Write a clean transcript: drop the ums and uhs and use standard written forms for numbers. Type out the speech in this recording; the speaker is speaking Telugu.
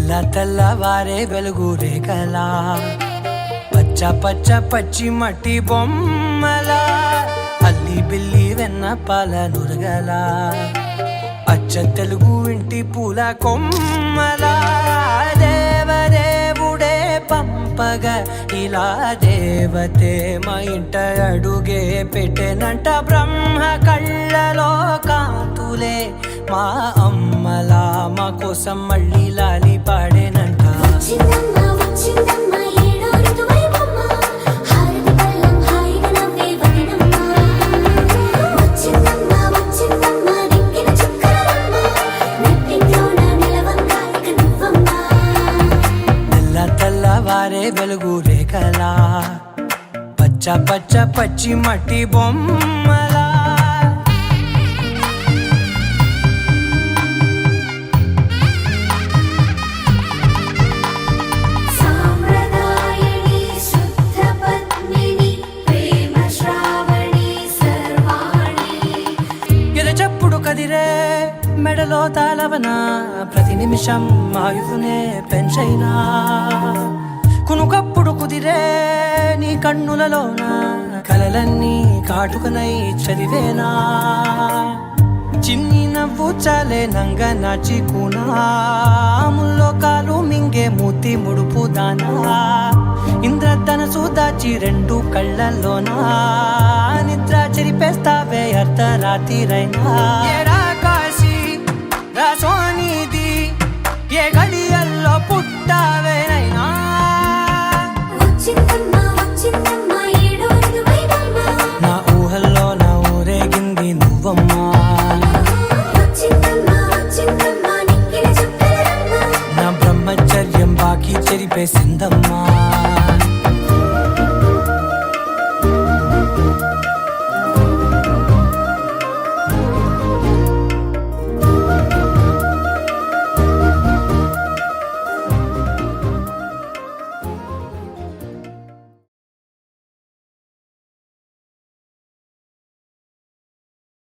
తెల్లవారే వెలుగు రేఖలా పచ్చ పచ్చ పచ్చి మట్టి బొమ్మలా అల్లి బిల్లి వెన్న పాల నురగలా అచ్చ తెలుగు ఇంటి పూల కొమ్మలా దేవదేవుడే పంపగా ఇలా దేవతే మా ఇంట అడుగే పెట్టెనంట బ్రహ్మ కళ్ళలో కాంతులే మా అమ్మలా మా కోసం మళ్ళీ లాలి పాడేనంట. తెల్లవారే వెలుగు రేఖలా పచ్చ పచ్చ పచ్చి మట్టి బొమ్మలా ఎరచప్పుడు కదిరే మెడలో తాళవన ప్రతి నిమిషం ఆయుధునే పెంచైనా కునుకప్పుడు కుదిరే నీ కన్నులలోన కలలన్నీ కాటుకనై చదివేనా చిన్ని నవ్వు చాలే నంగ నాచి కూనాముల్లో కాలు మింగే మూతి ముడుపు దానా ఇంద్రధనసు దాచి రెండు కళ్ళల్లోనా నిద్ర చెరిపేస్తావే అర్ధరాత్రిరైనా ఏరా కాశీ రాసోనిది ఏ గడియల్లో పుట్టావేనైనా నా ఊహల్లో నా ఊరేగింది నువ్వమ్మా నా బ్రహ్మచర్యం బాకీ చెరిపేసిందమ్మా.